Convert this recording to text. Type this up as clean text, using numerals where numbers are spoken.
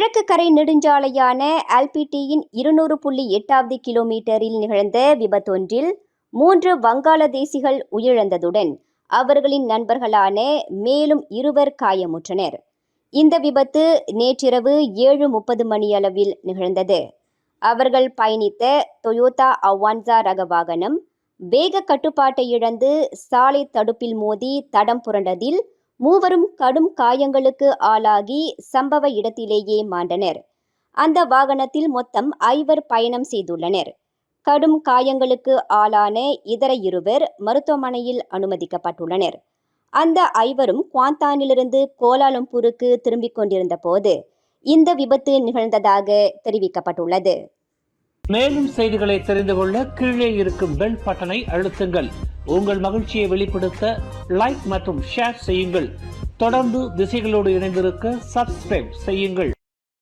கிழக்கு கரை நெடுஞ்சாலையான ஆல்பிட்டியின் 200.8வது கிலோமீட்டரில் நிகழ்ந்த விபத்தொன்றில் 3 வங்காளதேசிகள் உயிரிழந்ததுடன் அவர்களின் நண்பர்களான மேலும் 2 காயமுற்றனர். இந்த விபத்து நேற்றிரவு 7:30 மணியளவில் நிகழ்ந்தது. அவர்கள் பயணித்த டொயோட்டா அவான்சா ரக வாகனம் வேக கட்டுப்பாட்டை இழந்து சாலை தடுப்பில் மோதி தடம் புரண்டதில் மூவரும் கடும் காயங்களுக்கு ஆளாகி சம்பவ இடத்திலேயே மாண்டனர். அந்த வாகனத்தில் மொத்தம் 5 பயணம் செய்துள்ளனர். கடும் காயங்களுக்கு ஆளான இதர 2 மருத்துவமனையில் அனுமதிக்கப்பட்டுள்ளனர். அந்த 5 குவாந்தானிலிருந்து கோலாலம்பூருக்கு திரும்பிக் கொண்டிருந்த போது இந்த விபத்து நிகழ்ந்ததாக தெரிவிக்கப்பட்டுள்ளது. மேலும் செய்திகளை தெரிந்து கொள்ள கீழே இருக்கும் பெல் பட்டனை அழுத்துங்கள். உங்கள் மகிழ்ச்சியை வெளிப்படுத்த லைக் மற்றும் ஷேர் செய்யுங்கள். தொடர்ந்து திசைகளோடு இணைந்திருக்க சப்ஸ்கிரைப் செய்யுங்கள்.